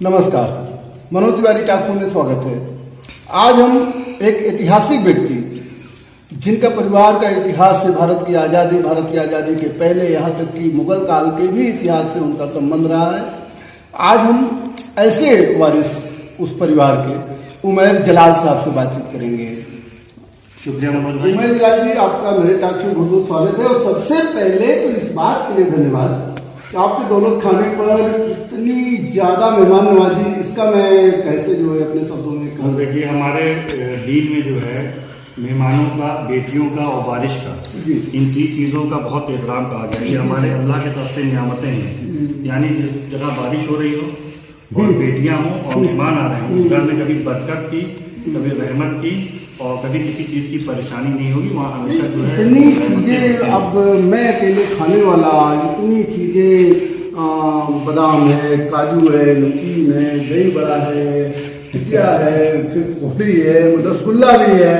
नमस्कार, मनोज तिवारी टाकू में स्वागत है। आज हम एक ऐतिहासिक व्यक्ति जिनका परिवार का इतिहास से भारत की आज़ादी के पहले यहाँ तक कि मुगल काल के भी इतिहास से उनका संबंध रहा है। आज हम ऐसे वारिस उस परिवार के उमैर जलाल साहब से बातचीत करेंगे। शुक्रिया मनोज भाई। उमैर जलाल जी, आपका मेरे टाक में बहुत बहुत स्वागत है। और सबसे पहले तो इस बात के लिए धन्यवाद कि आपके दौलत खाने पर इतनी ज्यादा मेहमान नवाजी, इसका मैं कैसे जो है अपने शब्दों में कहूँ। देखिए, हमारे दीन में जो है मेहमानों का, बेटियों का और बारिश का, इन 3 चीज़ों का बहुत एहतराम कहा गया। ये हमारे अल्लाह की तरफ से नियामतें हैं। यानी जिस जगह बारिश हो रही हो और बेटियां हों और मेहमान आ रहे हों, घर में कभी बरकत की, कभी रहमत की और कभी किसी चीज़ की परेशानी नहीं होगी। वहाँ हमेशा जो है इतनी चीजें, अब मैं अकेले खाने वाला, इतनी चीजें, बादाम है, काजू है, नमकीन है, दही बड़ा है, टिकिया है, फिर पोखरी है, रसगुल्ला भी है।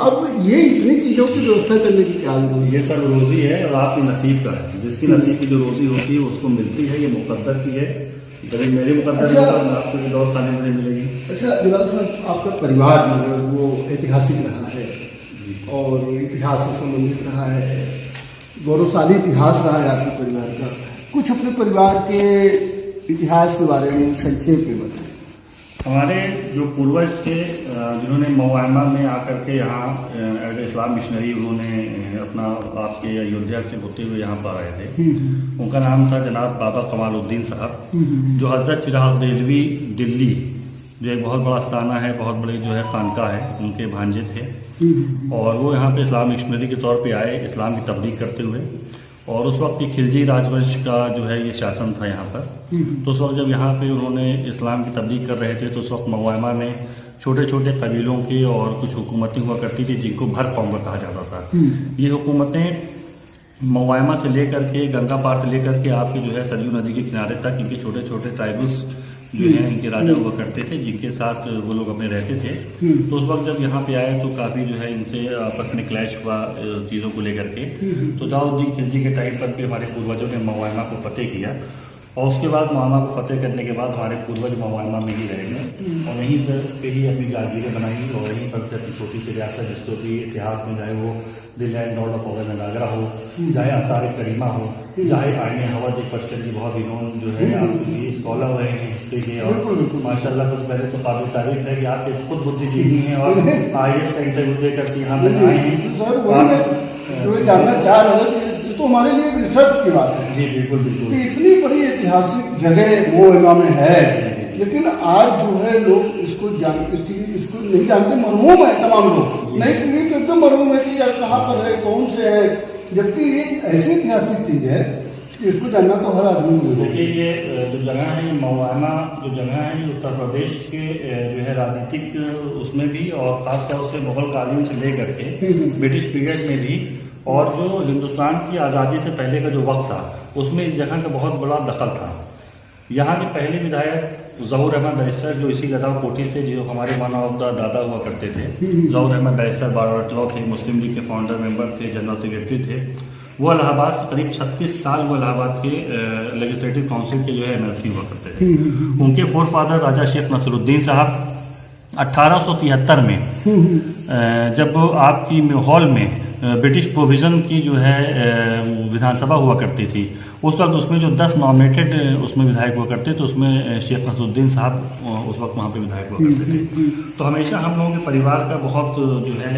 अब ये इतनी चीजों की व्यवस्था करने की क्या जरूरत है? ये सब रोजी है और आपकी नसीब का है। जिसकी नसीब की जो रोजी होती है उसको मिलती है। ये मुकद्दर की है। कभी मेरे मुकद्दर में आपको ये दौर खाने में मिलेगी। अच्छा जलाल साहब, आपका परिवार जो है वो ऐतिहासिक रहा है और इतिहास से संबंधित रहा है, गौरवशाली इतिहास रहा है आपके परिवार का। कुछ अपने परिवार के इतिहास के बारे में संक्षेप में बताएं। हमारे जो पूर्वज थे, जिन्होंने मवामा में आकर के यहाँ एज इस्लाम मिशनरी उन्होंने अपना आपके अयोध्या से होते हुए यहाँ पर आए थे। उनका नाम था जनाब बाबा कमालुद्दीन साहब, जो हजरत चिराग देलवी दिल्ली, जो एक बहुत बड़ा स्थाना है, बहुत बड़े जो है खानका है, उनके भांजे थे। और वो यहाँ पे इस्लाम मिशनरी के तौर पे आए, इस्लाम की तबलीग करते हुए। और उस वक्त की खिलजी राजवंश का जो है ये शासन था यहाँ पर। तो उस वक्त जब यहाँ पे उन्होंने इस्लाम की तबलीग कर रहे थे, तो उस वक्त मवामा में छोटे छोटे कबीलों की और कुछ हुकूमतें हुआ करती थी, जिनको भर कौम कहा जाता था। ये हुकूमतें मवामा से लेकर के, गंगा पार से लेकर के आपके जो है सरयू नदी के किनारे तक इनके छोटे छोटे ट्राइबल्स जो है इनके राजा हुआ करते थे, जिनके साथ वो लोग अपने रहते थे। तो उस वक्त जब यहाँ पे आए तो काफ़ी जो है इनसे आपस में क्लैश हुआ चीज़ों को लेकर के। तो दाऊद खिलजी के टाइम पर भी हमारे पूर्वजों ने मवामा को फतेह किया और उसके बाद मवामा को फतेह करने के बाद हमारे पूर्वज मवामा में ही रह गए और वहीं पे ही अपनी जागीरें बनाई और वहीं पर से अपनी छोटी सी रियासत, जिसको भी इतिहास में चाहे वो द लैंड लॉर्ड ऑफ ओगन नागरा हो, चाहे आसार करीमा हो, चाहे आईने हवज पटकर की बहुत इन्होंने जो है आपकी स्कॉलर रहे हैं हिस्ट्री के। और माशाल्लाह सबसे पहले तो काबिल तारीफ है कि आप एक खुद बुद्धिजीवी हैं और IAS का इंटरव्यू देकर के यहाँ पर आए हैं। जो जानना चाह रहे हैं तो हमारे लिए रिसर्च की बात है। जी बिल्कुल बिल्कुल। इतनी बड़ी ऐतिहासिक जगह वो में है, लेकिन आज जो है लोग इसको नहीं जानते, मरहूम है तमाम लोग। नई पीढ़ी तो एकदम मरहूम है कि यार कहाँ पर है, कौन से है, जबकि एक ऐसी ऐतिहासिक चीज है कि इसको जानना तो हर आदमी को। देखिए, ये जो जगह है, मवाना जो जगह है, ये उत्तर प्रदेश के जो है राजनीतिक उसमें भी और खासतौर से मुगल कालीन से लेकर के ब्रिटिश पीरियड में भी, और जो हिंदुस्तान की आज़ादी से पहले का जो वक्त था उसमें इस जगह का बहुत बड़ा दखल था। यहाँ के पहले विधायक ज़हूर अहमद बैरिस्टर, जो इसी गदा कोठी से, जो हमारे वन ऑफ द दादा हुआ करते थे, ज़हूर अहमद बैरिस्टर बारवटवा थे, मुस्लिम लीग के फाउंडर मेंबर थे, जनरल सेक्रेटरी थे। वो इलाहाबाद से करीब 36 साल वो इलाहाबाद के लेजिस्लेटिव काउंसिल के जो है MLC हुआ करते थे। उनके फोर फादर राजा शेख नसरुद्दीन साहब 1873 में जब आपकी हॉल में ब्रिटिश प्रोविज़न की जो है विधानसभा हुआ करती थी, उस वक्त उसमें जो 10 नॉमिनेटेड उसमें विधायक हुआ करते थे, उसमें शेख नसरुद्दीन साहब उस वक्त वहाँ पे विधायक हुआ करते थे। तो हमेशा हम लोगों के परिवार का बहुत जो है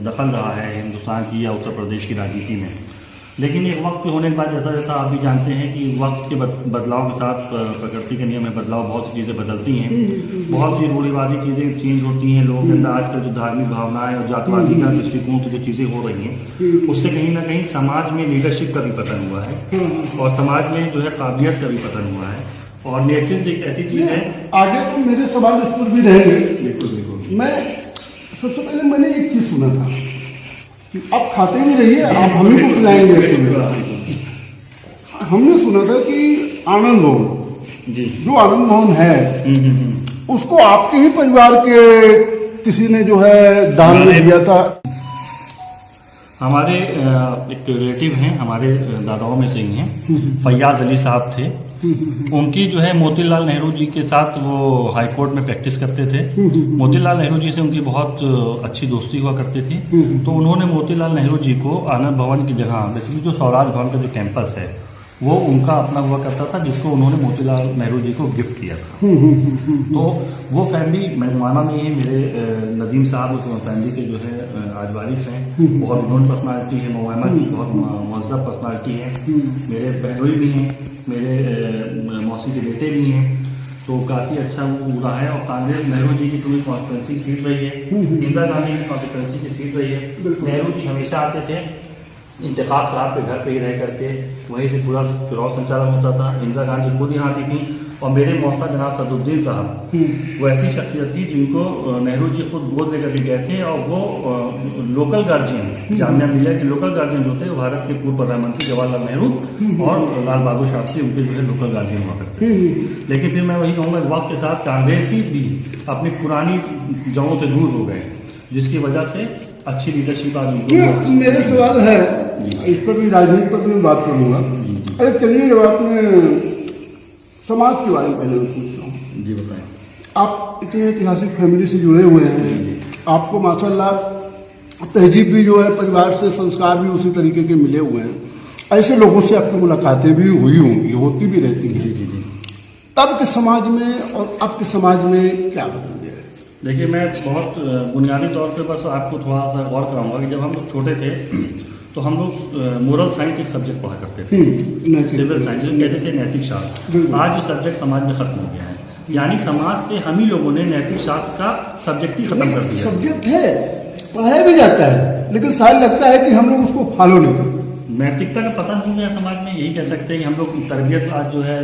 दखल रहा है हिंदुस्तान की या उत्तर प्रदेश की राजनीति में। लेकिन एक वक्त के होने के बाद जैसा जैसा आप भी जानते हैं कि वक्त के बदलाव के साथ प्रकृति के नियम में बदलाव, बहुत सी चीज़ें बदलती हैं, बहुत सी रूढ़िवादी चीज़ें चेंज होती हैं। लोगों के अंदर आजकल जो धार्मिक भावनाएं और जातिवादी का दृष्टिकोण की जो चीज़ें हो रही हैं, उससे कहीं ना कहीं समाज में लीडरशिप का भी पतन हुआ है और समाज में जो है काबिलियत का भी पतन हुआ है। और नेतृत्व एक ऐसी चीज़ है। आगे तो मेरे सवाल इस पर भी रहेंगे। बिल्कुल बिल्कुल। मैं सबसे पहले मैंने एक चीज़ सुना था कि आप खाते भी रहिए, आप हमें को खिलाएंगे। हमने सुना था कि आनंद मोहन जी, जो आनंद मोहन है, उसको आपके ही परिवार के किसी ने जो है दान में दिया था। हमारे एक रिलेटिव हैं, हमारे दादाओं में से ही हैं, फैयाज अली साहब थे। उनकी जो है मोतीलाल नेहरू जी के साथ वो हाई कोर्ट में प्रैक्टिस करते थे। मोतीलाल नेहरू जी से उनकी बहुत अच्छी दोस्ती हुआ करती थी। तो उन्होंने मोतीलाल नेहरू जी को आनंद भवन की जगह, बेसिकली जो स्वराज भवन का जो कैंपस है वो उनका अपना हुआ करता था, जिसको उन्होंने मोतीलाल नेहरू जी को गिफ्ट किया था। तो वो फैमिली महमाना में ही मेरे नदीम साहब उस फैमिली के जो है आज वारिस हैं। बहुत नोन पर्सनालिटी है, मोहम्मा की बहुत मौजूदा पर्सनालिटी है। मेरे बहनोई भी हैं, मेरे मौसी के बेटे भी हैं। तो काफ़ी अच्छा वो रहा है। और कांग्रेस नेहरू जी की पूरी कॉन्स्टिट्यूंसी सीट रही है, इंदिरा गांधी की कॉन्स्टिट्यूंसी की सीट रही है। नेहरू जी हमेशा आते थे इंतखाब साहब के घर पे ही रह करके, वहीं से पूरा चुनाव संचालन होता था। इंदिरा गांधी खुद यहाँ आती थी। और मेरे मौसा जनाब सदुद्दीन साहब वो ऐसी शख्सियत थी जिनको नेहरू जी खुद गोद लेकर के गए थे। और वो लोकल गार्जियन, जामिया मिलिया के लोकल गार्जियन जो थे, भारत के पूर्व प्रधानमंत्री जवाहरलाल नेहरू और लाल बहादुर शास्त्री उनके जो है लोकल गार्जियन हुआ करते थे। लेकिन फिर मैं वही कहूँगा, वक्त के साथ कांग्रेसी भी अपनी पुरानी जड़ों से दूर हो गए, जिसकी वजह से अच्छी लीडरशिप आज उनको। मेरे सवाल है, इस पर भी राजनीति पर भी मैं बात करूंगा। अरे चलिए, जब आपने समाज के बारे में पहले मैं पूछ रहा हूँ। जी बताएं। आप इतनी ऐतिहासिक फैमिली से जुड़े हुए हैं, आपको माशाल्लाह तहजीब भी जो है, परिवार से संस्कार भी उसी तरीके के मिले हुए हैं। ऐसे लोगों से आपकी मुलाकातें भी हुई होंगी, होती भी रहती हैं। तब के समाज में और अब के समाज में क्या बदल गया है? देखिए, मैं बहुत बुनियादी तौर पे बस आपको थोड़ा सा गौर कराऊंगा कि जब हम लोग छोटे थे तो हम लोग मोरल साइंस एक सब्जेक्ट पढ़ा करते थे, सिविल साइंस जो कहते थे नैतिक शास्त्र। आज ये सब्जेक्ट समाज में खत्म हो गया है। यानी समाज से हम ही लोगों ने नैतिक शास्त्र का सब्जेक्ट ही खत्म कर दिया। सब्जेक्ट है, पढ़ाया भी जाता है, लेकिन शायद लगता है कि हम लोग उसको फॉलो नहीं करते। नैतिकता का पतन हो गया समाज में, यही कह सकते हैं कि हम लोग तरबियत आज जो है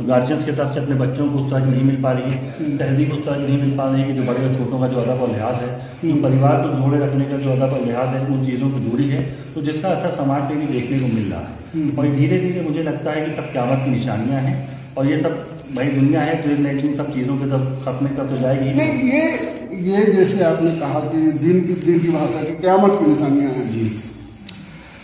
गार्जियंस की तरफ से अपने बच्चों को उस तरह की नहीं मिल पा रही है, तहजीब उस तरह की नहीं मिल पा रही है कि जो बड़े और छोटों का जो अदब और लिहाज है, जो परिवार को जोड़े रखने का जो अदब और लिहाज है, उन चीज़ों की दूरी है। तो जिसका असर समाज पे भी देखने को मिल रहा है। और धीरे धीरे मुझे लगता है कि सब क़यामत की निशानियाँ हैं। और ये सब भाई दुनिया है, तो इन सब चीज़ों के तब खत्म तब तो जाएगी नहीं। ये जैसे आपने कहा कि दिन की भाषा की क़यामत की निशानियाँ हैं जी,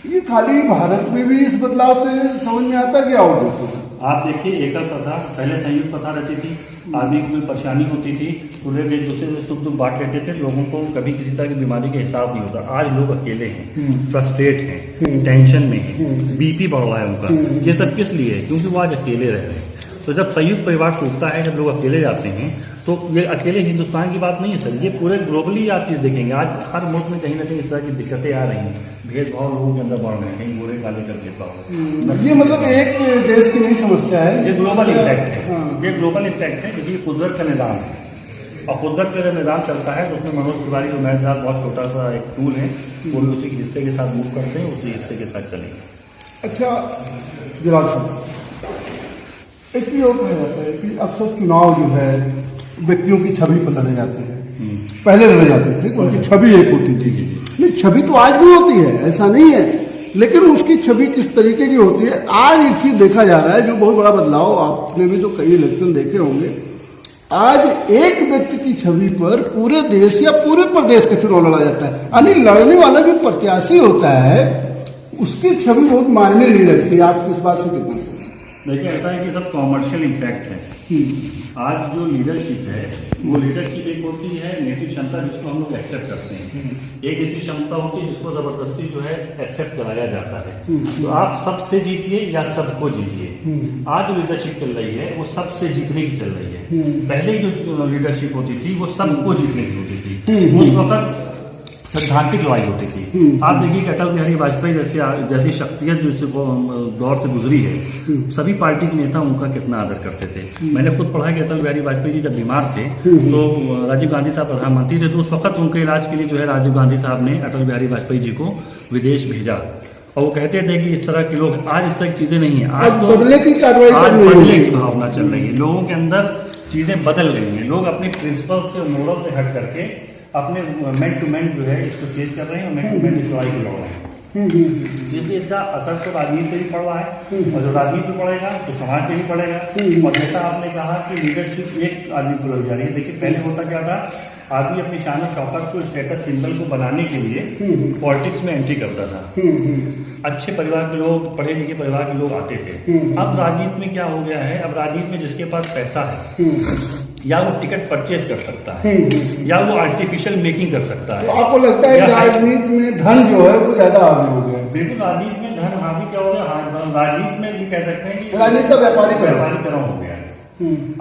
ये खाली भारत में भी इस बदलाव से समझ में आता क्या और देशों? आप देखिए, एकल प्रथा पहले संयुक्त प्रथा रहती थी। आदमी को कोई परेशानी होती थी तो लोग एक दूसरे से सुख दुख बांट लेते थे। लोगों को कभी किसी तरह की बीमारी का एहसास नहीं होता। आज लोग अकेले हैं, फ्रस्ट्रेट हैं, टेंशन में हैं, बीपी बढ़ रहा है उनका। ये सब किस लिए है? क्योंकि वो आज अकेले रह रहे हैं। तो जब संयुक्त परिवार टूटता है, जब लोग अकेले जाते हैं, तो ये अकेले हिंदुस्तान की बात नहीं है सर, ये पूरे ग्लोबली आप चीज़ देखेंगे। आज हर मुल्क में कहीं ना कहीं इस तरह की दिक्कतें आ रही हैं। भेदभाव लोगों के अंदर बढ़ रहे हैं, कहीं गोरे काले कर भेदभाव। ये मतलब एक देश की नहीं समस्या है, ये ग्लोबल इम्पैक्ट है। ये ग्लोबल इम्पैक्ट है क्योंकि कुदरत का निज़ाम है। और कुदरत का जब निज़ाम चलता है तो उसमें मनोज तिवारी जो मेरे साथ बहुत छोटा सा एक टूल है, वो भी उसी के हिस्से के साथ मूव करते हैं, उसी हिस्से के साथ चलेंगे। अच्छा जलाल साहब, एक भी और कहा जाता है कि अक्सर चुनाव जो है व्यक्तियों की छवि पर लड़े जाते हैं। पहले लड़े जाते थे, उनकी छवि एक होती थी। नहीं, छवि तो आज भी होती है, ऐसा नहीं है, लेकिन उसकी छवि किस तरीके की होती है आज एक चीज देखा जा रहा है, जो बहुत बड़ा बदलाव। आपने भी तो कई इलेक्शन देखे होंगे। आज एक व्यक्ति की छवि पर पूरे देश या पूरे प्रदेश का चुनाव लड़ा जाता है। यानी लड़ने वाला जो प्रत्याशी होता है उसकी छवि बहुत मायने नहीं रखती। आप किस बात से कितना? देखिए, ऐसा है कि सब कॉमर्शियल इम्पैक्ट है। आज जो लीडरशिप है वो लीडरशिप एक होती है नैतिक क्षमता, जिसको हम लोग एक्सेप्ट करते हैं। एक नैतिक क्षमता होती है जिसको जबरदस्ती जो है एक्सेप्ट कराया जाता है। तो आप सबसे जीतिए या सबको जीतिए। आज जो लीडरशिप चल रही है वो सबसे जीतने की चल रही है। पहले जो लीडरशिप होती थी वो सबको जीतने की होती थी। उस वक्त सैद्धांतिक लड़ाई होती थी। आप देखिए कि अटल बिहारी वाजपेयी जैसी शख्सियत जो दौर से गुजरी है, सभी पार्टी के नेता उनका कितना आदर करते थे। मैंने खुद पढ़ा कि अटल बिहारी वाजपेयी जी जब बीमार थे तो राजीव गांधी साहब प्रधानमंत्री थे, तो उस वक्त उनके इलाज के लिए जो है राजीव गांधी साहब ने अटल बिहारी वाजपेयी जी को विदेश भेजा। और वो कहते थे कि इस तरह के लोग, आज इस तरह की चीजें नहीं है। आज तो बदले की कार्रवाई, आज बदले की भावना चल रही है। लोगों के अंदर चीजें बदल गई हैं। लोग अपने प्रिंसिपल से, मोरल से हट करके अपने मैन टू मैन जो है इसको चेज कर रहे हैं और मैन टू मैन इस लड़ाई को लड़ रहे हैं। इसलिए इसका असर तो राजनीति पे भी पड़ रहा है, और जो राजनीति पे पड़ेगा तो समाज पे भी पड़ेगा। और जैसा आपने कहा कि लीडरशिप एक आदमी को लग जा रही है। देखिए, पहले होता क्या था, आदमी अपनी शान और शौकत को, स्टेटस सिंबल को बनाने के लिए पॉलिटिक्स में एंट्री करता था। अच्छे परिवार के लोग, पढ़े लिखे परिवार के लोग आते थे। अब राजनीति में क्या हो गया है, अब राजनीति में जिसके पास पैसा है या वो टिकट परचेज कर सकता है या वो आर्टिफिशियल मेकिंग कर सकता है। तो आपको लगता है राजनीति में धन जो है वो ज्यादा हावी हो गया? बिल्कुल, राजनीति में धन हावी क्या हो गया, राजनीति में ये कह सकते हैं कि राजनीति का व्यापारीकरण हो गया है।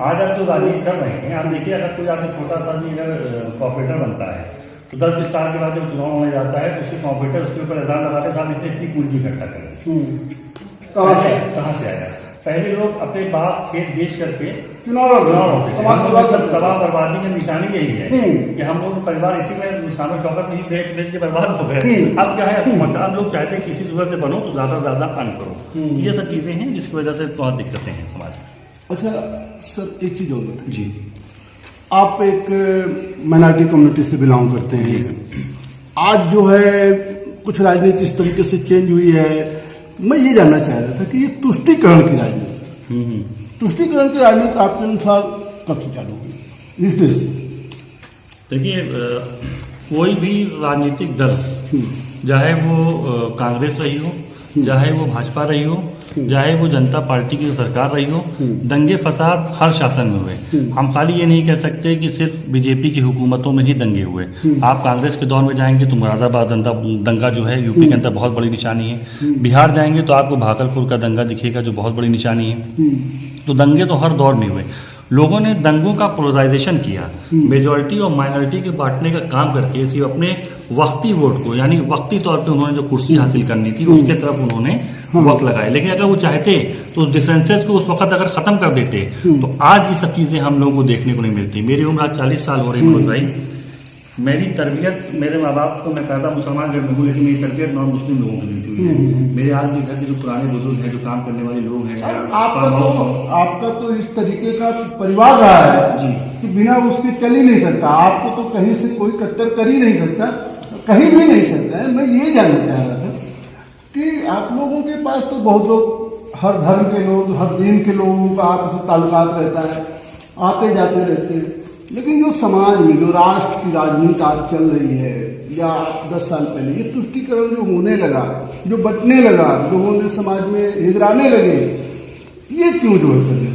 आज आप जो राजनीति कर रहे हैं, आप देखिए, अगर कोई आपने छोटा सा भी अगर कॉर्पोरेटर बनता है तो 10-20 साल के बाद जब चुनाव होने जाता है तो उसके कॉर्पोरेटर उसके ऊपर इल्जाम लगाते साहब इतनी पूंजी इकट्ठा करें। कहाँ से आया? पहले लोग अपने बाप खेत बेच करके चुनाव होते थे। तबाह बर्बादी की निशानी यही है कि हम लोग परिवार इसी में शान और शौकत नहीं बेच के बर्बाद हो गए। अब क्या है, अब लोग चाहते हैं किसी सूरत से बनो तो ज्यादा से ज्यादा अर्न करो। ये सब चीजें हैं जिसकी वजह से बहुत दिक्कतें हैं समाज में। अच्छा सर, एक चीज और बताइए जी, आप एक माइनॉरिटी कम्युनिटी से बिलोंग करते हैं। आज जो है कुछ राजनीति इस तरीके से चेंज हुई है, मैं ये जानना चाह रहा था कि ये तुष्टीकरण की राजनीति, तुष्टीकरण की राजनीति आपके अनुसार कब से चालू हुई इस देश में? देखिए, कोई भी राजनीतिक दल, चाहे वो कांग्रेस रही हो, चाहे वो भाजपा रही हो, चाहे वो जनता पार्टी की सरकार रही हो, दंगे फसाद हर शासन में हुए। हम खाली ये नहीं कह सकते कि सिर्फ बीजेपी की हुकूमतों में ही दंगे हुए। आप कांग्रेस के दौर में जाएंगे तो मुरादाबाद दंगा जो है यूपी के अंदर बहुत बड़ी निशानी है। बिहार जाएंगे तो आपको भागलपुर का दंगा दिखेगा जो बहुत बड़ी निशानी है। तो दंगे तो हर दौर में हुए। लोगों ने दंगों का पोलराइजेशन किया, मेजॉरिटी और माइनॉरिटी के बांटने का काम करके सिर्फ अपने वक्ती वोट को, यानी वक्ती तौर पे उन्होंने जो कुर्सी हासिल करनी थी उसके तरफ उन्होंने वक्त लगाए। लेकिन अगर वो चाहते तो उस डिफरेंसेस को उस वक्त अगर खत्म कर देते तो आज ये सब चीजें हम लोगों को देखने को नहीं मिलती। मेरी उम्र आज 40 साल हो रही है भाई। मेरी तरबियत, मेरे माँ बाप को, मैं पैदा मुसलमान घर में हूँ लेकिन मेरी तरबियत नॉन मुस्लिम लोगों के बीच हुई है। मेरे आज भी घर के जो पुराने बुजुर्ग हैं, जो काम करने वाले लोग हैं, आपका तो इस तरीके का परिवार रहा है जी कि बिना उसके चल ही नहीं सकता। आपको तो कहीं से कोई कट्टर कर ही नहीं सकता, कहीं भी नहीं सकता है। मैं ये जानना चाह रहा था कि आप लोगों के पास तो बहुत लोग, हर धर्म के लोग, हर दीन के लोगों का आपस में ताल्लुकात रहता है, आते जाते रहते हैं। लेकिन जो समाज में जो राष्ट्र की राजनीति आज चल रही है, या 10 साल पहले ये तुष्टीकरण जो होने लगा, जो बंटने लगा, लोगों ने समाज में हिगराने लगे, ये क्यों जो है चल रही है,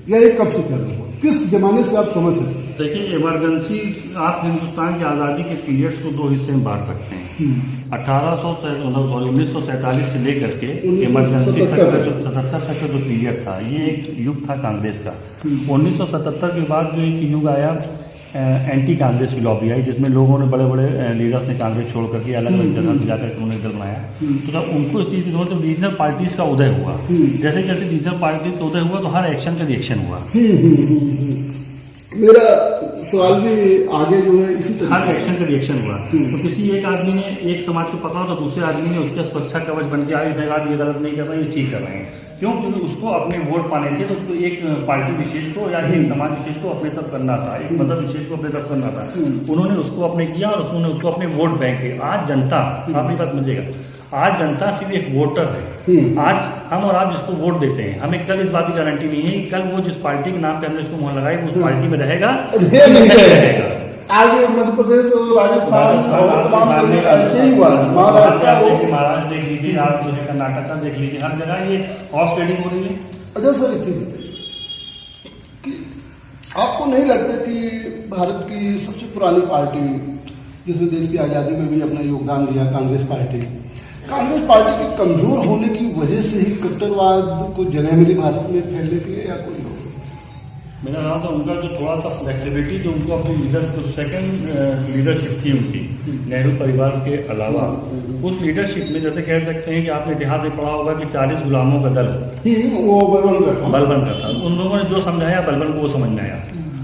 या ये कब से चल रहा है, किस जमाने से आप समझ सकते हैं? देखिए, इमरजेंसी, आप हिंदुस्तान की आज़ादी के पीरियड्स को 2 हिस्से में बांट सकते हैं। 1947 से लेकर के इमरजेंसी तक का जो 77 तक का जो पीरियड था, ये एक युग था कांग्रेस का। 1977 के बाद जो एक युग आया, एंटी कांग्रेस की लॉबी आई, जिसमें लोगों ने, बड़े बड़े लीडर्स ने कांग्रेस छोड़ करके अलग अलग जगह पर जाकर उन्होंने दल बनाया। तो जब उनको इस चीज़ की जरूरत, तो रीजनल पार्टीज का उदय हुआ। जैसे जैसे रीजनल पार्टीज का उदय हुआ तो हर एक्शन का रिएक्शन हुआ। मेरा सवाल भी आगे जो है इसी तरह, हर एक्शन का रिएक्शन हुआ। तो किसी एक आदमी ने एक समाज को पकड़ा तो दूसरे आदमी ने उसका सुरक्षा कवच बन के आगे जगह ये गलत नहीं कर रहे, ये ठीक कर रहे हैं। क्यों? क्योंकि उसको अपने वोट पाने थे, तो उसको एक पार्टी विशेष को या एक समाज विशेष को अपने तरफ करना था, एक मदद विशेष को अपने तरफ करना था। उन्होंने उसको अपने किया और उन्होंने उसको अपने वोट बैंक है। आज जनता, आप ये बात समझिएगा, आज जनता सिर्फ एक वोटर है। आज हम और आप जिसको वोट देते हैं, हमें कल इस बात की गारंटी नहीं है कि कल वो जिस पार्टी के नाम पे हमने उसको मुहर लगाई उस पार्टी में रहेगा नहीं रहेगा। आगे मध्य प्रदेश और राजस्थान ऐसे ही हुआ, महाराष्ट्र देख लीजिए, आप जो है कर्नाटक का देख लीजिए, हर जगह ये हॉर्स ट्रेडिंग हो रही है। अच्छा सर, एक चीज कि आपको नहीं लगता कि भारत की सबसे पुरानी पार्टी, जिसने देश की आज़ादी में भी अपना योगदान दिया, कांग्रेस पार्टी के कमजोर होने की वजह से ही कट्टरवाद को जगह मिली भारत में फैलने के लिए, या कोई और? मेरा नाम था उनका जो थोड़ा सा फ्लेक्सिबिलिटी जो उनको अपनी सेकंड लीडरशिप थी उनकी, नेहरू परिवार के अलावा, उस लीडरशिप में जैसे कह सकते हैं कि आपने इतिहास में पढ़ा होगा कि 40 गुलामों का दल वो बलबन का था। उन लोगों ने जो समझाया बलबन को वो समझ में आया।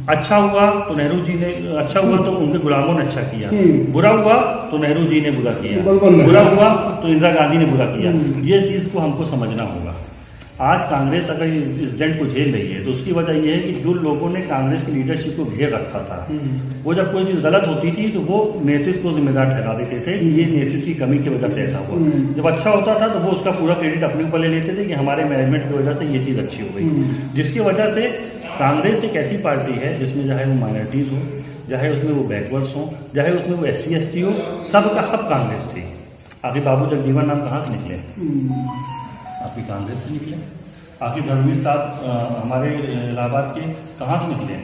अच्छा हुआ तो नेहरू जी ने, अच्छा हुआ तो उनके गुलामों ने अच्छा किया, बुरा हुआ तो नेहरू जी ने बुरा किया, बुरा हुआ तो इंदिरा गांधी ने बुरा किया। ये चीज को हमको समझना होगा। आज कांग्रेस अगर इस डेंट को झेल रही है तो उसकी वजह यह है कि जो लोगों ने कांग्रेस की लीडरशिप को घेर रखा था, वो जब कोई चीज गलत होती थी तो वो नेतृत्व को जिम्मेदार ठहरा देते थे कि ये नेतृत्व की कमी की वजह से ऐसा हुआ। जब अच्छा होता था तो वो उसका पूरा क्रेडिट अपने ऊपर ले लेते थे कि हमारे मैनेजमेंट की वजह से ये चीज अच्छी हो गई। जिसकी वजह से कांग्रेस एक ऐसी पार्टी है जिसमें चाहे वो माइनॉरिटीज हो, चाहे उसमें वो बैकवर्ड्स हों, चाहे उसमें वो SC/ST हो, सबका सब कांग्रेस थी। आपके बाबू जगजीवन राम कहाँ से निकले? आपकी कांग्रेस से निकले। आपके धर्मवीर साहब हमारे इलाहाबाद के कहाँ से निकले?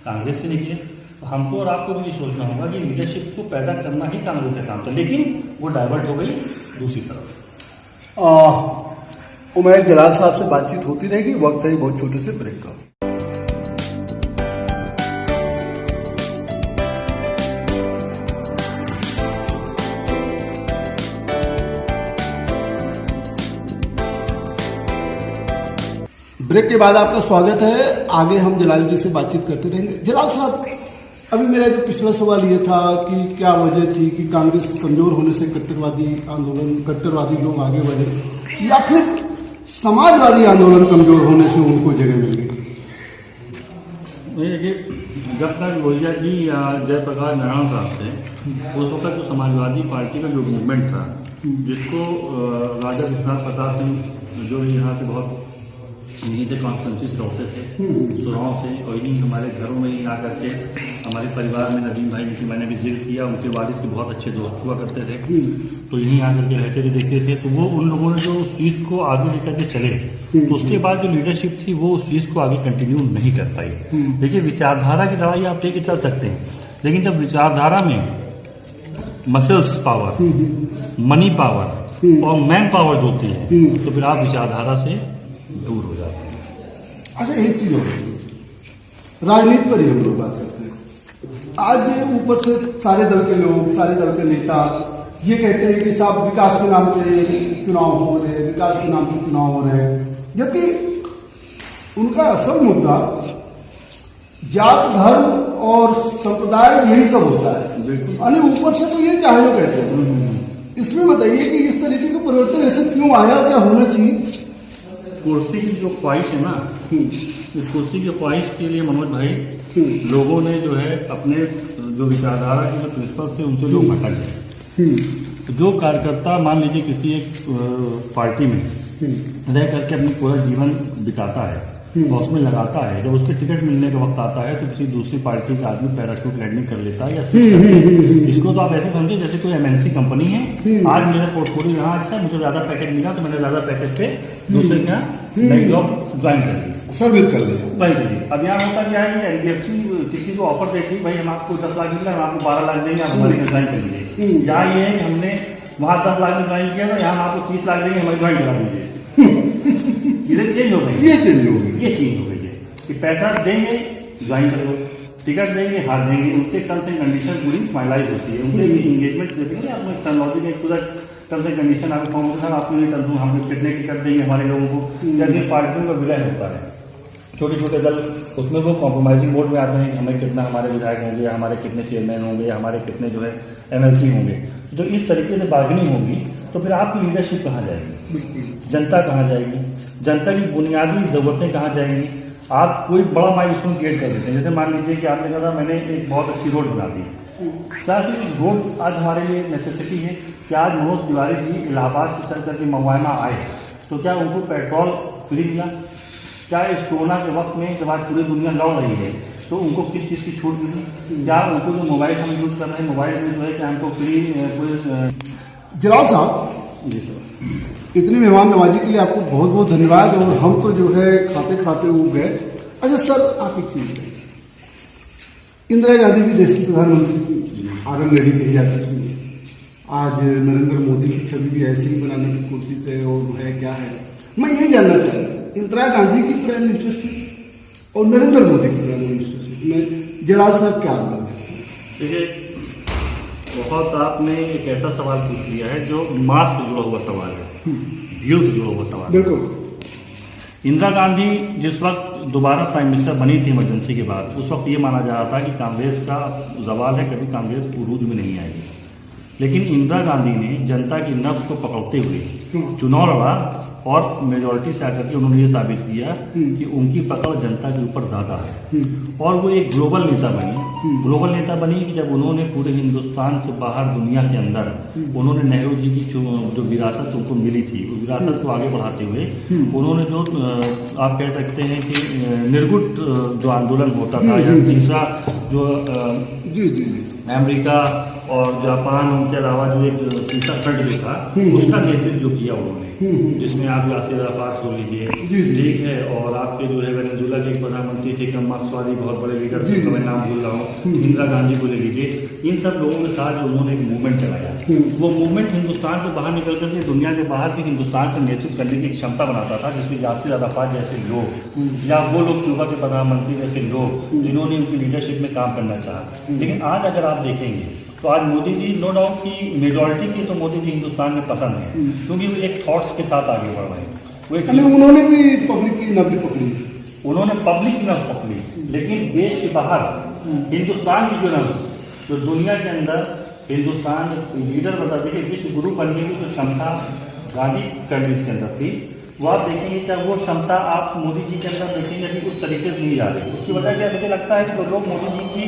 कांग्रेस से निकले। तो हमको और आपको भी ये सोचना होगा कि लीडरशिप को पैदा करना ही कांग्रेस का काम था, लेकिन वो डाइवर्ट हो गई दूसरी तरफ। उमैर जलाल साहब से बातचीत होती रहेगी। वक्त है बहुत छोटे से ब्रेक का। ब्रेक के बाद आपका स्वागत है। आगे हम जलाल जी से बातचीत करते रहेंगे। जलाल साहब, अभी मेरा जो पिछला सवाल ये था कि क्या वजह थी कि कांग्रेस कमजोर होने से कट्टरवादी आंदोलन, कट्टरवादी लोग आगे बढ़े, या फिर समाजवादी आंदोलन कमजोर होने से उनको जगह मिल गई? जब तक लोहिया जी या जयप्रकाश नारायण साहब थे, उस वक्त जो समाजवादी पार्टी का जो मूवमेंट था, जिसको राजा विश्वनाथ प्रताप सिंह जो यहाँ से बहुत यहीं से कॉन्फ्रेंसिस होते थे सुराहों से, और यहीं हमारे घरों में ही आकर के हमारे परिवार में नदीम भाई जिनकी मैंने भी जिक्र किया, उनके वालिद के बहुत अच्छे दोस्त हुआ करते थे, तो यहीं आकर के रहते थे, देखते थे। तो वो उन लोगों ने जो उस चीज़ को आगे लेकर के चले, तो उसके बाद जो लीडरशिप थी वो उस चीज़ को आगे कंटिन्यू नहीं कर पाई। देखिए, विचारधारा की लड़ाई आप लेके चल सकते हैं, लेकिन जब विचारधारा में मसल्स पावर, मनी पावर और मैन पावर जो होती है, तो फिर आप विचारधारा से दूर हो जाते हैं। अच्छा, एक चीज और राजनीति पर ही हम लोग बात करते हैं। आज ऊपर से सारे दल के लोग, सारे दल के नेता ये कहते हैं कि साहब विकास के नाम पे चुनाव हो रहे, विकास के नाम पे चुनाव हो रहे, जबकि उनका असल मुद्दा जात, धर्म और संप्रदाय यही सब होता है। यानी ऊपर से तो ये चाहे जो कहते हैं। इसमें बताइए कि इस तरीके का परिवर्तन ऐसे क्यों आया, क्या होना चाहिए? कुर्सी की जो ख्वाहिश है ना, इस कुर्सी की ख्वाहिश के लिए मनोज भाई, लोगों ने जो है अपने जो विचारधारा के जो प्रिंसिपल थे उनसे लोग भटक गए। जो कार्यकर्ता मान लीजिए किसी एक पार्टी में रह करके अपनी पूरा जीवन बिताता है और उसमें लगाता है, जब उसके टिकट मिलने का वक्त आता है तो किसी दूसरी पार्टी का आदमी पैराशूट लैंडिंग कर लेता है या स्विच करता है। इसको तो आप ऐसे समझिए जैसे कोई MNC कंपनी है, आज मेरा पोर्टफोलियो यहाँ अच्छा है, मुझे ज्यादा पैकेज मिला तो मैंने ज्यादा पैकेज पे दूसरे का नई जॉब ज्वाइन कर ली, सर्विस कर ली, वही करिए। अब यहाँ होता क्या है कि NBFC किसी को ऑफर देती, भाई हम आपको 10 लाख मिला, हम आपको 12 लाख देंगे, आप हमारी ज्वाइन कर लीजिए। यहाँ ये है कि हमने वहाँ 10 लाख में ज्वाइन किया, तो यहाँ हम आपको 30 लाख देंगे, हमारी ज्वाइन करा दीजिए। चीजें चेंज हो गई, ये चेंज हो गई, ये चेंज हो गई है कि पैसा देंगे ज्वाइन करो, टिकट देंगे हार देंगे, उनके टर्म्स एंड कंडीशन पूरी फाइनलाइज होती है, उनके भी इंगेजमेंट देते हैं। आपको टेक्नोलॉजी में पूरा टर्म्स एंड कंडीशन आपको फॉर्म होता है, आपको ये टर्म हम कितने टिकट देंगे हमारे लोगों को। जब ये पार्टियों का विलय होता है, छोटे छोटे दल, उसमें वो कॉम्प्रोमाइजिंग मोड में आते हैं कि हमें कितना हमारे विधायक होंगे, हमारे कितने चेयरमैन होंगे, हमारे कितने जो है MLC होंगे। जो इस तरीके से बार्गेनिंग होगी तो फिर आपकी लीडरशिप कहाँ जाएगी, जनता कहाँ जाएगी, जनता की बुनियादी ज़रूरतें कहाँ जाएंगी। आप कोई बड़ा माइलस्टोन क्रिएट कर देते हैं, जैसे मान लीजिए कि आपने कहा मैंने एक बहुत अच्छी रोड बना दी, क्या रोड आज हमारे लिए नेसेसिटी है कि आज मनोज तिवारी जी इलाहाबाद से चल करके मवाना आए तो क्या उनको पेट्रोल फ्री मिला? क्या इस कोरोना के वक्त में जब आज पूरी दुनिया लड़ रही है तो उनको किस चीज़ की छूट मिली? क्या उनको जो मोबाइल हम यूज़ कर रहे हैं, मोबाइल में जो है क्या हमको फ्री कोई? जलाल साहब जी सर, इतनी मेहमान नवाजी के लिए आपको बहुत बहुत धन्यवाद। और हम तो जो है खाते खाते उग गए। अच्छा सर, आप एक चीज, इंदिरा गांधी भी देश की प्रधानमंत्री थी, आयरन लेडी कही जाती थी। आज नरेंद्र मोदी की छवि भी ऐसी ही बनाने की कोशिश है, और है क्या है, मैं यही जानना चाहता हूँ। इंदिरा गांधी की प्राइम मिनिस्टरशिप और नरेंद्र मोदी की प्राइम मिनिस्टरशिप में जलाल साहब क्या अंतर है? देखिए, बहुत आपने एक ऐसा सवाल पूछ लिया है जो मास से जुड़ा हुआ सवाल है, व्यू से जुड़ा हुआ सवाल। बिल्कुल। इंदिरा गांधी जिस वक्त दोबारा प्राइम मिनिस्टर बनी थी इमरजेंसी के बाद, उस वक्त ये माना जा रहा था कि कांग्रेस का जवाल है, कभी कांग्रेस उरूज में नहीं आएगी। लेकिन इंदिरा गांधी ने जनता की नब्ज को पकड़ते हुए चुनाव लड़ा और मेजोरिटी से आकर के उन्होंने ये साबित किया कि उनकी पकड़ जनता के ऊपर ज्यादा है। और वो एक ग्लोबल नेता बनी कि जब उन्होंने पूरे हिंदुस्तान से बाहर दुनिया के अंदर उन्होंने नेहरू जी की जो विरासत उनको मिली थी, उस विरासत को आगे बढ़ाते हुए उन्होंने जो आप कह सकते हैं कि निर्गुट जो आंदोलन होता था या तीसरा जो जी जी जी अमेरिका और जापान, उनके अलावा जो एक तीसरा फ्रंट भी था, उसका नेतृत्व जो किया उन्होंने, जिसमें आप यासिर अराफात को लीजिए, ठीक है, और आपके जो है वेनेजुएला के प्रधानमंत्री थे, कम मार्क्सवादी बहुत बड़े लीडर थे, मैं नाम भूल रहा हूँ, इंदिरा गांधी को ले लीजिए, इन सब लोगों के साथ जो उन्होंने एक मूवमेंट चलाया, वो मूवमेंट हिंदुस्तान से बाहर निकल करके दुनिया के बाहर भी हिंदुस्तान का नेतृत्व करने की क्षमता बनाता था, जिसमें यासिर अराफात जैसे लोग या वो लोग क्यूबा के प्रधानमंत्री जैसे लोग जिन्होंने उनकी लीडरशिप में काम करना चाहा। लेकिन आज अगर आप देखेंगे तो आज मोदी जी नो डाउट की मेजॉरिटी की तो मोदी जी हिंदुस्तान में पसंद है, क्योंकि वो एक थॉट्स के साथ आगे बढ़ रहे हैं। वो एक उन्होंने भी पब्लिक की नब्ज पकड़ी, उन्होंने पब्लिक की नब्ज पकड़ी, लेकिन देश के बाहर हिंदुस्तान की जो नब्ज, जो दुनिया के अंदर हिंदुस्तान लीडर बता देखिए, विश्व गुरु बनने की जो क्षमता गांधी फैमिली के अंदर थी, वो आप देखेंगे क्या वो क्षमता आप मोदी जी के अंदर देखेंगे अभी उस तरीके से नहीं जा रही। उसकी वजह क्या मुझे लगता है कि जो लोग मोदी जी की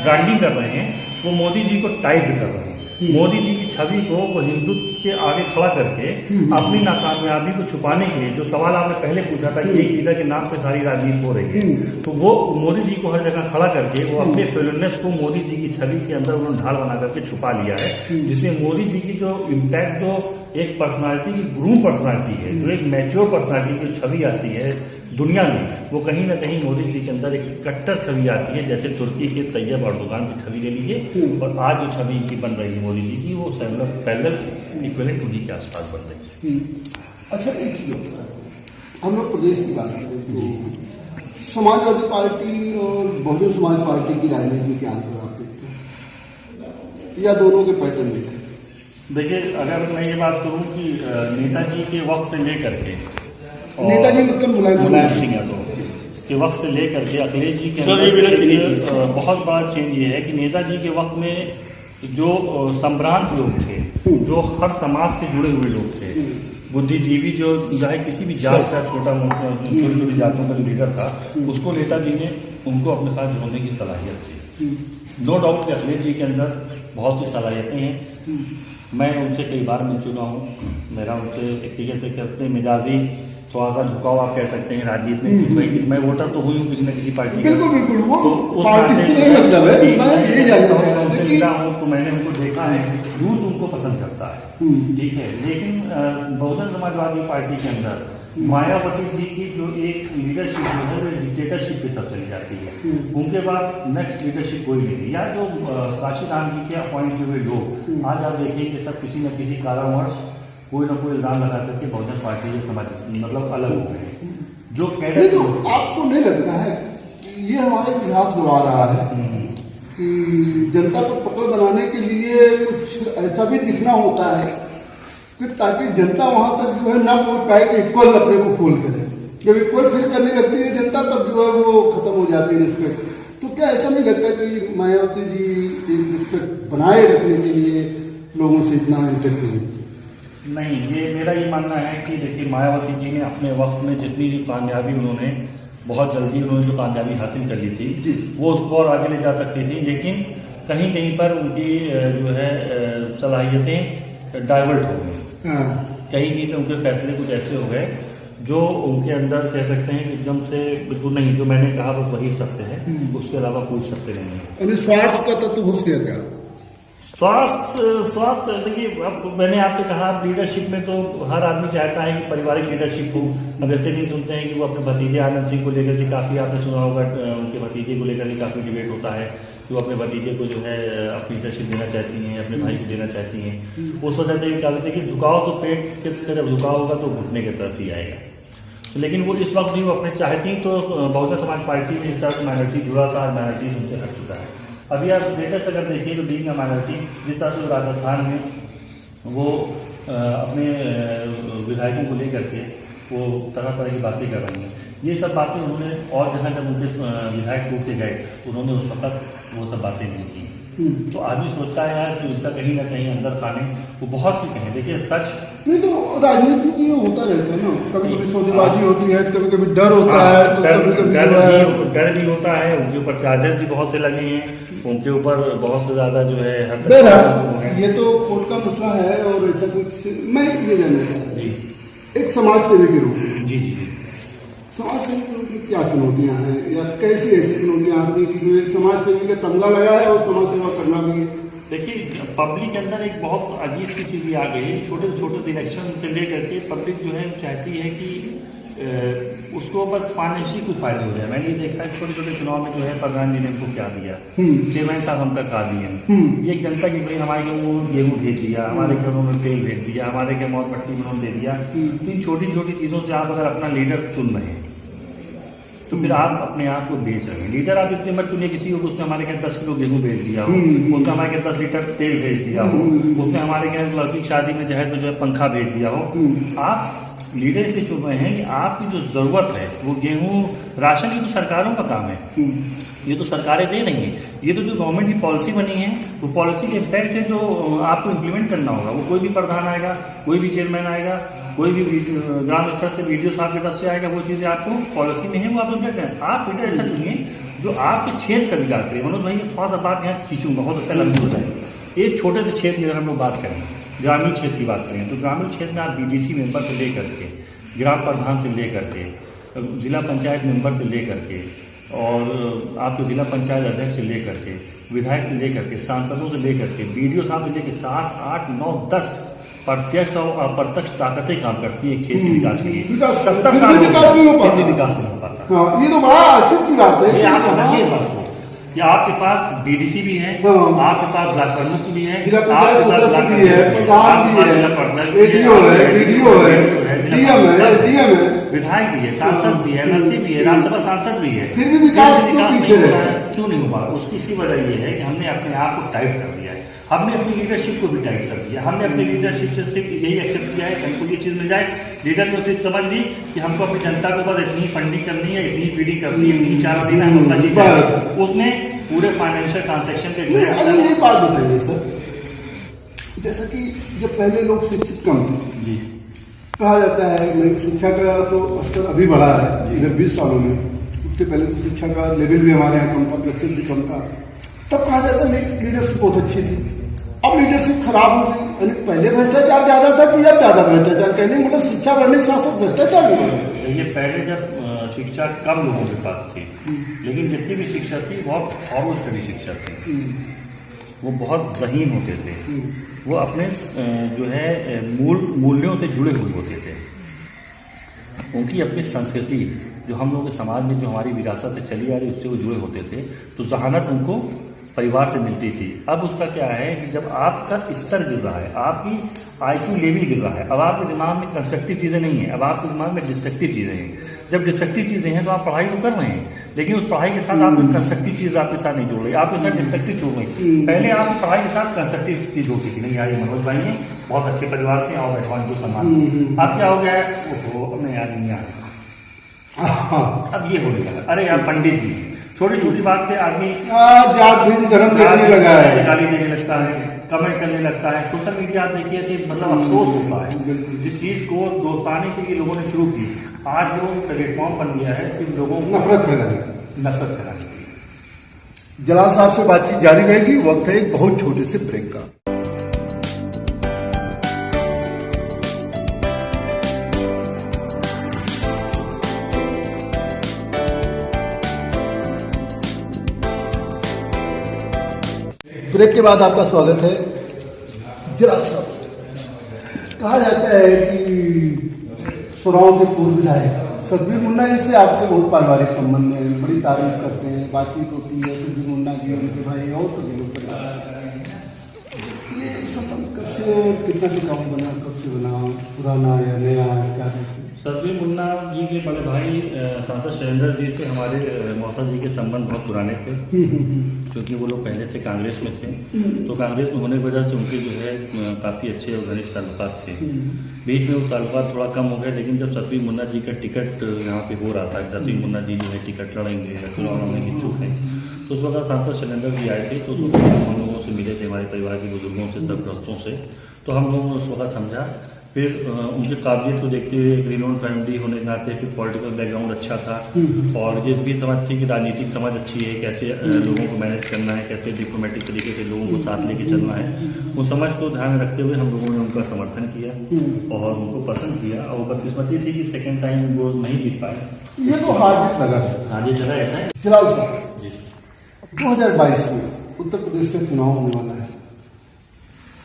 ब्रांडिंग कर रहे हैं, वो मोदी जी को टाइप कर रहे हैं, मोदी जी की छवि को वो हिंदुत्व के आगे खड़ा करके अपनी नाकामयाबी को छुपाने के लिए, जो सवाल आपने पहले पूछा था कि एक लीडर के नाम पे सारी राजनीति हो रही है, तो वो मोदी जी को हर जगह खड़ा करके वो अपने फेलनेस को मोदी जी की छवि के अंदर उन्होंने ढाल बना करके छुपा लिया है, जिससे मोदी जी की जो इम्पैक्ट, जो एक पर्सनालिटी की ग्रूम पर्सनालिटी है, जो एक मैच्योर पर्सनालिटी की छवि आती है दुनिया में, वो कहीं ना कहीं मोदी जी के अंदर एक कट्टर छवि आती है। जैसे तुर्की के तैयब अर्दोगान की छवि ले लीजिए, और आज जो छवि इनकी बन रही है मोदी जी की, वो पैरेलल इक्विवेलेंट उन्हीं के आसपास बन रही है। अच्छा, एक चीज होता है, हम लोग प्रदेश की बात करें तो समाजवादी पार्टी और बहुजन समाज पार्टी की राजनीति में क्या अंतर आप देखते हैं, या दोनों के पैटर्न देखें? देखिए, अगर मैं ये बात करूँ कि नेताजी के वक्त से लेकर के, नेताजी मतलब मुलायम सिंह यादव के वक्त से लेकर के अखिलेश जी के अंदर बहुत बड़ा चेंज ये है कि नेताजी के वक्त में जो संभ्रांत लोग थे, जो हर समाज से जुड़े हुए लोग थे, बुद्धिजीवी, जो चाहे किसी भी जात का छोटा मोटा छोटी छोटी जातों का जो लीडर था, उसको नेताजी ने उनको अपने साथ जोड़ने की सलाहियत थी। नो डाउट कि अखिलेश जी के अंदर बहुत सी सलाहियतें हैं, मैं उनसे कई बार मिल चुका हूँ, मेरा उनसे एक तरीके से कहते हैं मिजाजी थोड़ा सा झुकाव आप कह सकते हैं राजनीति में, भाई कि मैं वोटर तो हुई हूँ किसी न किसी पार्टी का, बिल्कुल बिल्कुल, वो तो उस पार्टी से नहीं मतलब है, मैं ये जानना चाह रहा था कि हूँ, तो मैंने उनको देखा है, यूथ उनको पसंद करता है, ठीक है। लेकिन बहुजन समाजवादी पार्टी के अंदर मायावती जी की जो एक लीडरशिप जो है वो डिक्टेटरशिप की तरफ चली जाती है, उनके बाद नेक्स्ट लीडरशिप कोई नहीं, या जो काशी राम जी के अपॉइंट हुए लोग, आज आप देखिए सब किसी न किसी कारणवश कोई ना कोई इल्जाम लगा करके बहुजन पार्टी से समझ मतलब अलग हो गए, जो कैडर। तो आपको नहीं लगता है कि ये हमारा इतिहास गवा रहा है कि जनता को पकड़ बनाने के लिए कुछ ऐसा भी दिखना होता है कि ताकि जनता वहां तक जो है ना पहुंच पाए कि इक्वल अपने को खोल करे, जब इक्वल फील करने लगती है जनता, तब जो है वो खत्म हो जाती है रिस्पेक्ट। तो क्या ऐसा नहीं लगता कि मायावती जी रिस्पेक्ट बनाए रखने के लिए लोगों से इतना इंटरव्यू? नहीं, ये मेरा ये मानना है कि देखिए, मायावती जी ने अपने वक्त में जितनी जो कामयाबी उन्होंने बहुत जल्दी उन्होंने जो कामयाबी हासिल कर ली थी, वो उसको और आगे ले जा सकती थी, लेकिन कहीं कहीं पर उनकी जो है सलाहियतें डाइवर्ट हो गई, कहीं कहीं पे उनके फैसले कुछ ऐसे हो गए जो उनके अंदर कह सकते हैं एकदम से बिल्कुल नहीं, जो मैंने कहा बस वही सत्य है, उसके अलावा कोई सत्य नहीं है। स्वार्थ का तत्व घुस गया क्या? स्वास्थ्य देखिए, अब मैंने आपसे कहा लीडरशिप में तो हर आदमी चाहता है कि पारिवारिक लीडरशिप हो। अब ऐसे नहीं सुनते हैं कि वो अपने भतीजे आनंद सिंह को लेकर के काफ़ी आपने सुना होगा, उनके भतीजे को लेकर के काफ़ी डिबेट होता है कि वो अपने भतीजे को जो है अपनी लीडरशिप देना चाहती हैं, अपने भाई को देना चाहती हैं। उस वजह से क्या कहते हैं कि झुकाव तो पेट के तरफ झुकाव होगा तो घुटने की तरफ ही आएगा। लेकिन वो इस वक्त भी वो अपने चाहती तो बहुजन समाज पार्टी में इस तरह से माइनॉरिटी जुड़ा था, माइनॉरिटी उनसे हट चुका है। अभी आप स्टेटस अगर देखिए तो बीइंग माइनॉरिटी, जिस तरह से राजस्थान में वो अपने विधायकों को लेकर के वो तरह तरह की बातें कर रही हैं, ये सब बातें उन्होंने और जहाँ जब उनके विधायक टूट के गए उन्होंने उस वक्त वो सब बातें नहीं की। तो आदमी सोचता है यार कि उसका कहीं ना कहीं अंदर खाने वो बहुत सी कहें, देखिए सच नहीं तो राजनीति की होता रहता है ना, कभी कभी सौदेबाजी होती है, कभी कभी डर होता है, तो कभी कभी डर भी होता है, उनके ऊपर चार्जेस भी बहुत से लगे हैं, उनके ऊपर बहुत से ज्यादा जो है ये तो कोर्ट का मसला है। और ऐसा कुछ मैं ये जानना चाहता हूँ एक समाज सेवी के रूप में, जी जी समाज सेवी के रूप में क्या चुनौतियां हैं या कैसी ऐसी चुनौतियां आती हैं कि जो एक समाज सेवी का तमगा लगा है और समाज सेवा करना भी है? देखिए, पब्लिक के अंदर एक बहुत अजीब सी चीज़ आ गई है। छोटे छोटे इलेक्शन से लेकर के पब्लिक जो है चाहती है कि उसको बस फाइनेंशियल कुछ फायदे हो जाए। मैंने ये देखा है छोटे छोटे चुनाव में जो है प्रधान जी ने हमको क्या दिया, चेयरमैन साहब हम तक आ दिए। ये जनता की भाई हमारे के उन्होंने गेहूँ भेज दिया, हमारे के उन्होंने तेल भेज दिया, हमारे के मौत पट्टी उन्होंने दे दिया। तो इन छोटी छोटी चीज़ों से आप अगर अपना लीडर चुन रहे हैं तो फिर आप अपने आप को बेच रहे हैं। लीडर आप इसलिए मत चुनिए किसी को उसने हमारे के 10 किलो गेहूँ भेज दिया हो, उसने हमारे के 10 लीटर तेल भेज दिया हो, उसने हमारे के लड़की शादी में जहेज में जो है पंखा भेज दिया हो। आप लीडर इसलिए चुन रहे हैं कि आपकी जो जरूरत है वो गेहूँ राशन, ये तो सरकारों का काम है, ये तो सरकारें दे रही हैं। ये तो जो गवर्नमेंट की पॉलिसी बनी है वो पॉलिसी के इम्पैक्ट है जो आपको इम्प्लीमेंट करना होगा। वो कोई भी प्रधान आएगा, कोई भी चेयरमैन आएगा, कोई भी ग्राम स्तर से वीडियो साहब की तरफ से आएगा, वो चीज़ें आपको पॉलिसी में है वो आप इम्प्लीमेंट करें। आप लीडर ऐसा चुनिए जो आपके क्षेत्र का विकास करे। मनोज भाई थोड़ा सा बात यहाँ खींचूंगा, बहुत अच्छा लंबी हो जाएगी। एक छोटे से क्षेत्र की अगर हम लोग बात करें, ग्रामीण क्षेत्र की बात करें, तो ग्रामीण क्षेत्र में आप बीडीसी मेंबर से लेकर के, ग्राम प्रधान से लेकर के, जिला पंचायत मेंबर से लेकर के और आपके जिला पंचायत अध्यक्ष से लेकर के, विधायक से लेकर के, सांसदों से लेकर के, बीडीओ साहब से लेकर 7, 8, 9, 10 प्रत्यक्ष और अप्रत्यक्ष ताकतें काम करती है खेत के विकास के लिए। 70 साल विकास नहीं हो पाता, विकास नहीं हो पाता। हाँ, ये तो बड़ा अच्छी बात है। ये आप समझिए बात को कि आपके पास बीडीसी भी है, आपके पास ब्लॉक प्रमुख भी है, जिला पंचायत सदस्य भी है, प्रधान भी है, एडीओ है, बीडीओ है, डीएम है, डीएम है, विधायक भी है, सांसद भी है, एमएलसी भी है, राज्यसभा सांसद भी है। फिर भी विकास नहीं हो रहा है। क्यों नहीं हो पा रहा? उसकी इसी वजह ये है कि हमने अपने आप को टाइट कर दिया है, हमने अपनी लीडरशिप को भी टाइट कर दिया। हमने अपनी लीडरशिप से सिर्फ यही एक्सेप्ट किया है कि हमको ये चीज़ मिल जाए। लीडर ने सिर्फ समझ ली कि हमको अपनी जनता को बस इतनी फंडिंग करनी है, इतनी फीडिंग करनी है, इतनी चारा देना है, हम अपना जीत। उसने पूरे फाइनेंशियल ट्रांजेक्शन पे ये बात बताइए सर, जैसा कि जब पहले लोग शिक्षित कम थे जी, कहा जाता है कि शिक्षा का तो स्तर अभी बढ़ा है इधर 20 सालों में, उसके पहले तो शिक्षा का लेवल भी हमारे यहाँ कम था, प्रतिशत भी कम था। तब कहा जाता है लीडरशिप बहुत अच्छी थी, अब लीडरशिप खराब हो गई। यानी पहले भ्रष्टाचार ज्यादा था कि अब ज्यादा भ्रष्टाचार? कहने मतलब शिक्षा बढ़ने के साथ साथ भ्रष्टाचार भी बढ़ा। ये पहले जब शिक्षा कम लोगों के पास थी, लेकिन जितनी भी शिक्षा थी बहुत फॉरवर्ड स्टडी शिक्षा थी, वो बहुत ज़हीन होते थे, वो अपने जो है मूल्यों से जुड़े हुए होते थे। उनकी अपनी संस्कृति जो हम लोगों के समाज में जो हमारी विरासत से चली आ रही उससे वो जुड़े होते थे, तो जहानत उनको परिवार से मिलती थी। अब उसका क्या है कि जब आपका स्तर गिर रहा है, आपकी IQ लेवल गिर रहा है, अब आपके दिमाग में कंस्ट्रक्टिव चीज़ें नहीं है, अब आपके दिमाग में डिस्ट्रक्टिव चीज़ें हैं। जब डिस्ट्रक्टिव चीज़ें हैं तो आप पढ़ाई तो कर रहे हैं, लेकिन उस पढ़ाई के साथ आपकी कंस्ट्रक्टिव चीज़ आपके साथ नहीं जुड़ रही, आपके साथ डिस्ट्रक्टिव जुड़ रही। पहले आपकी पढ़ाई के साथ कंस्ट्रक्टिव चीज़ होती थी, नहीं यार ये मनोज भाई हैं बहुत अच्छे परिवार से और बैठवा को सम्मान। अब क्या हो गया है, वो अपने यार नहीं आ, अब ये होने लगा। अरे यार पंडित जी, छोटी छोटी बात पे आदमी जात धर्म देखने लगा है, गाली देने लगता है, कमेंट करने लगता है। सोशल मीडिया आप देखिए थे, मतलब अफसोस होता है जिस चीज को दोस्ताने के लिए लोगों ने शुरू की, आज वो प्लेटफॉर्म बन गया है सिर्फ लोगों को नफरत फैलाने। जलाल साहब से बातचीत जारी रहेगी, वक्त है एक बहुत छोटे से ब्रेक का। ब्रेक के बाद आपका स्वागत है। जलाल साहब, कहा जाता है कि सुराव के पूर्व विधायक सतबीर मुन्ना जी से आपके बहुत पारिवारिक संबंध हैं, बड़ी तारीफ करते हैं, बातचीत होती है। सतबीर मुन्ना जी उनके भाई और तो लोग ये संबंध कब से, कितना टिकाऊ बना, कब से बना, पुराना या नया, क्या? सतबीर मुन्ना जी के बड़े भाई सांसद शैलेंद्र जी से हमारे मौसा जी के संबंध बहुत पुराने थे, क्योंकि वो लोग पहले से कांग्रेस में थे, तो कांग्रेस में होने की वजह से उनके जो है काफ़ी अच्छे और घनिष्ठ ताल्लुकात थे। बीच में वो ताल्लुकात थोड़ा कम हो गए, लेकिन जब सतबीर मुन्ना जी का टिकट यहाँ पे हो रहा था, सतबीर मुन्ना जी जो है टिकट लड़ेंगे या चुनाव लड़ने की इच्छुक हैं, तो उस वक्त सांसद शैलेंद्र जी आए थे, तो उस वक्त हम लोगों से मिले थे, हमारे परिवार के बुजुर्गों से, सरपरस्तों से। तो हम लोगों ने उस वक्त समझा फिर उनके काबिलियत को देखते हुए एक रिनोन फैमिली होने के नाते फिर पॉलिटिकल बैकग्राउंड अच्छा था और ये भी समझ थी कि राजनीतिक समझ अच्छी है, कैसे लोगों को मैनेज करना है, कैसे डिप्लोमेटिक तरीके से लोगों को साथ लेके चलना है। उस समझ को ध्यान में रखते हुए हम लोगों ने उनका समर्थन किया और उनको पसंद किया और बदकिस्मती थी कि सेकेंड टाइम वो नहीं जीत पाए। ये तो हार्ड लगा है। हाँ जी, जगह ऐसा है। जलाल साहब, जी 2022 में उत्तर प्रदेश का चुनाव होने वाला है।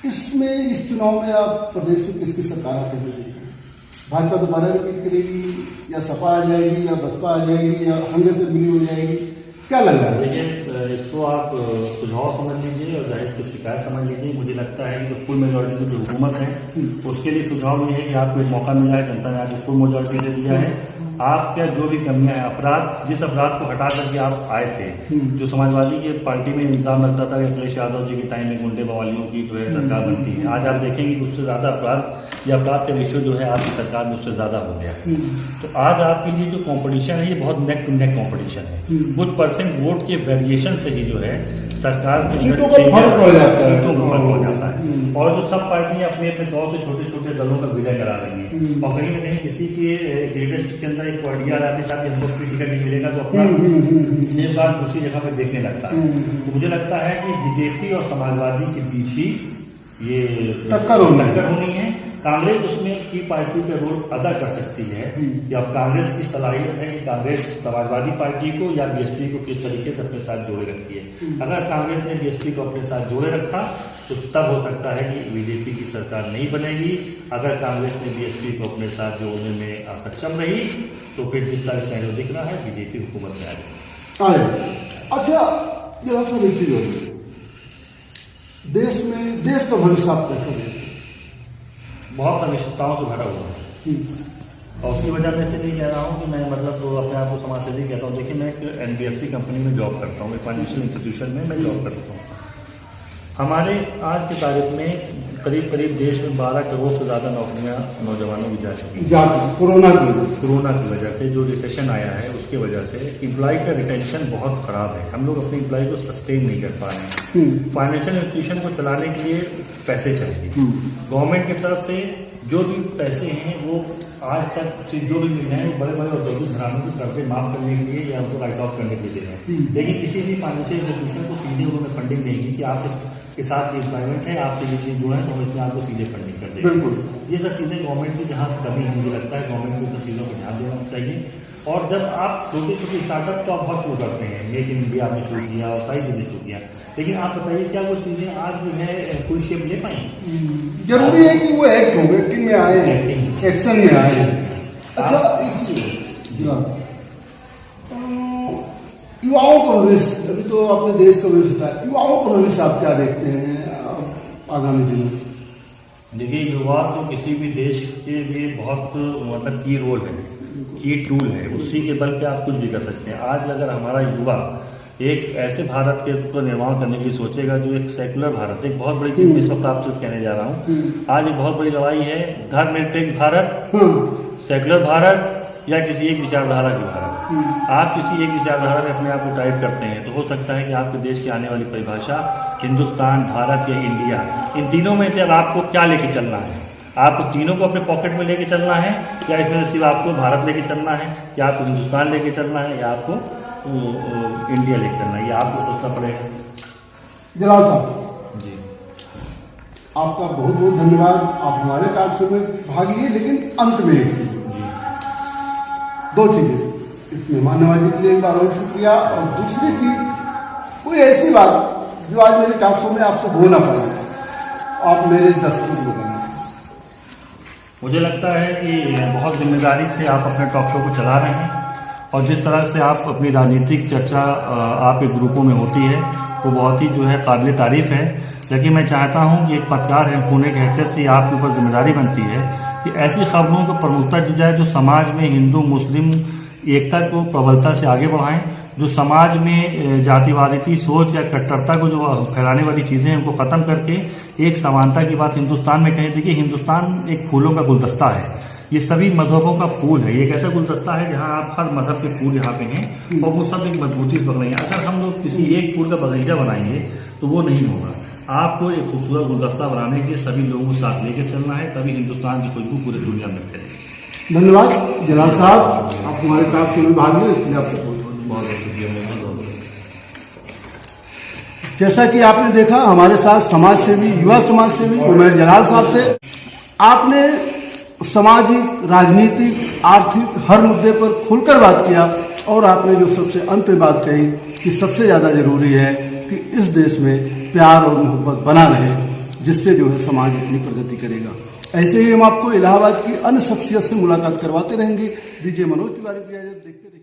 इस चुनाव में आप प्रदेश में किसकी सरकार आते हुए देखते हैं? भाजपा दोबारा रिपीट करेगी या सपा आ जाएगी या बसपा आ जाएगी या हंगे से मिली हो जाएगी, क्या लग रहा है? देखिए, इसको आप सुझाव समझ लीजिए और जाहिर को शिकायत समझ लीजिए। मुझे लगता है कि जो फुल मेजोरिटी की जो हुकूमत है उसके लिए सुझाव ये है कि आपको एक मौका मिला है, जनता ने आपको फुल मेजोरिटी दे दिया है। आपका जो भी कमियां हैं, अपराध, जिस अपराध को हटा करके आप आए थे, जो समाजवादी की पार्टी में इल्जाम लगता था कि अखिलेश यादव जी के टाइम में गुंडे बवालियों की जो है सरकार बनती है, आज आप देखेंगे कि उससे ज्यादा अपराध या अपराध का रेशियो जो है आपकी सरकार में उससे ज्यादा हो गया। तो आज आपके लिए जो कंपटीशन है ये बहुत नेक टू नेक कंपटीशन है। कुछ परसेंट वोट के वेरिएशन से ही जो है सरकार के सीटों का फर्क पड़ जाता है। सीटों का फर्क हो जाता है और जो सब पार्टियां अपने अपने तौर से छोटे छोटे दलों का विलय करा रही हैं और कहीं ना कहीं किसी के लीडरशिप के अंदर एक आइडिया आते साथ हमको फ्री टिकट नहीं मिलेगा तो अपना सेम बात दूसरी जगह पे देखने लगता है। तो मुझे लगता है कि बीजेपी और समाजवादी के बीच ही ये टक्कर होनी है। कांग्रेस उसमें की पार्टी का रोल अदा कर सकती है कि अब कांग्रेस की सलाहियत है कि कांग्रेस समाजवादी पार्टी को या बीएसपी को किस तरीके से अपने साथ जोड़े रखती है। अगर कांग्रेस ने बीएसपी को अपने साथ जोड़े रखा तो तब हो सकता है कि बीजेपी की सरकार नहीं बनेगी। अगर कांग्रेस ने बीएसपी को अपने साथ जोड़ने में असक्षम रही तो फिर जिस तरह से दिख रहा है बीजेपी हुकूमत में आ जाएगी। अच्छा, जरा सा एक चीज होगी, देश का भविष्य आप कैसा देखते हैं? बहुत अनिश्चितताओं से भरा हुआ है और उसकी वजह मैं इसलिए कह रहा हूँ कि मैं मतलब अपने आप को समाज सेवी कहता हूँ। देखिए, मैं एक एनबीएफसी कंपनी में जॉब करता हूँ, एक फाइनेंशियल इंस्टीट्यूशन में मैं जॉब करता हूँ। हमारे आज की तारीख में करीब देश में 12 करोड़ से ज़्यादा नौकरियां नौजवानों की जा चुकी हैं। कोरोना की वजह से जो रिसेशन आया है उसकी वजह से एम्प्लॉय का रिटेंशन बहुत ख़राब है। हम लोग अपने एम्प्लॉय को सस्टेन नहीं कर पा रहे हैं। फाइनेंशियल इंस्टीट्यूशन को चलाने के लिए पैसे चाहिए। गवर्नमेंट की तरफ से जो भी पैसे हैं वो आज तक जो भी मिल रहे हैं बड़े बड़े औद्योगिक घरानों के कर्जे माफ करने के लिए या उनको राइट ऑफ करने के लिए दे रहे हैं। लेकिन किसी भी फाइनेंशियल इंस्टीट्यूशन को सीधे उन्होंने फंडिंग नहीं की कि आपके साथ एम्प्लॉयमेंट है, आपसे ये चीज जुड़ा है तो इसमें आपको सीधे फंडिंग कर देंगे। ये सब चीज़ें गवर्नमेंट की जहाँ कमी है, मुझे लगता है गवर्नमेंट को सब चीज़ों पर ध्यान देना चाहिए। और जब आप छोटे छोटे स्टार्टअप तो आप बहुत शुरू करते हैं, मेक इन इंडिया आपने शुरू किया और सारी चीज़ें शुरू किया, लेकिन आप बताइए क्या वो चीज़ें आज जो है कोई शेप ले पाई? जरूरी है कि वो एक्ट हो, एक्टिंग में आए, एक्शन में आए। अच्छा, युवाओं का भविष्य, अभी तो अपने देश का भविष्य था, युवाओं का भविष्य आप क्या देखते हैं आगामी दिनों में? देखिए, युवा तो किसी भी देश के लिए बहुत मतलब की रोल है, की टूल है, उसी के बल पे आप कुछ भी कर सकते हैं। आज अगर हमारा युवा एक ऐसे भारत के को निर्माण करने के लिए सोचेगा जो एक सेकुलर भारत, एक बहुत बड़ी चीज इस वक्त आपसे कहने जा रहा हूँ, आज एक बहुत बड़ी लड़ाई है धर्मनिरपेक्ष भारत, सेकुलर भारत या किसी एक विचारधारा की भारत। आप किसी एक विचारधारा में अपने आप को टाइप करते हैं तो हो सकता है कि आपके देश की आने वाली परिभाषा हिंदुस्तान, भारत या इंडिया, इन तीनों में से अब आपको क्या लेके चलना है? आपको तीनों को अपने पॉकेट में लेके चलना है या इसमें सिर्फ आपको भारत लेके चलना है या आपको हिंदुस्तान लेके चलना है या आपको इंडिया लेके चलना है? ये आपको सोचना पड़ेगा। जलाल साहब जी, आपका बहुत बहुत धन्यवाद। आप हमारे टॉक शो में भाग लिए, लेकिन अंत में जी 2 चीजें, इस मेहमान नवाजी के लिए एक बार और शुक्रिया, और दूसरी चीज कोई ऐसी बात जो आज मेरे टॉक शो में आपसे हो ना पाए, आप मेरे दर्शकों को बताना। मुझे लगता है कि बहुत जिम्मेदारी से आप अपने टॉक शो को चला रहे हैं और जिस तरह से आप अपनी राजनीतिक चर्चा आपके ग्रुपों में होती है वो बहुत ही जो है काबिल तारीफ है। लेकिन मैं चाहता हूं कि एक पत्रकार है होने की हैसियत से आपके ऊपर जिम्मेदारी बनती है कि ऐसी खबरों को प्रमुखता दी जाए जो समाज में हिंदू मुस्लिम एकता को प्रबलता से आगे बढ़ाएं, जो समाज में जातिवादी सोच या कट्टरता को जो फैलाने वाली चीज़ें हैं उनको ख़त्म करके एक समानता की बात हिंदुस्तान में कहें। देखिए, हिंदुस्तान एक फूलों का गुलदस्ता है, ये सभी मजहबों का फूल है, ये एक ऐसा गुलदस्ता है जहाँ आप हर मजहब के फूल यहाँ पे हैं और वो सब एक मजबूती पकड़ रहे हैं। अगर हम लोग किसी एक फूल का बगीचा बनाएंगे तो वो नहीं होगा। आपको एक खूबसूरत गुलदस्ता बनाने के लिए सभी लोगों को साथ लेकर चलना है, तभी हिंदुस्तान की खुशबू पूरी दुनिया में फैलेगी। धन्यवाद जलाल साहब, आप हमारे कार्यक्रम में भाग लें, इसके लिए आपको बहुत बहुत बहुत बहुत शुक्रिया। जैसा कि आपने देखा, हमारे साथ समाज सेवी, युवा समाज सेवी उमैर जलाल साहब थे। आपने सामाजिक, राजनीतिक, आर्थिक हर मुद्दे पर खुलकर बात किया और आपने जो सबसे अंत में बात कही कि सबसे ज्यादा जरूरी है कि इस देश में प्यार और मोहब्बत बना रहे, जिससे जो है समाज अपनी प्रगति करेगा। ऐसे ही हम आपको इलाहाबाद की अन्य शख्सियत से मुलाकात करवाते रहेंगे। दीजिए मनोज तिवारी की इजाजत, देखते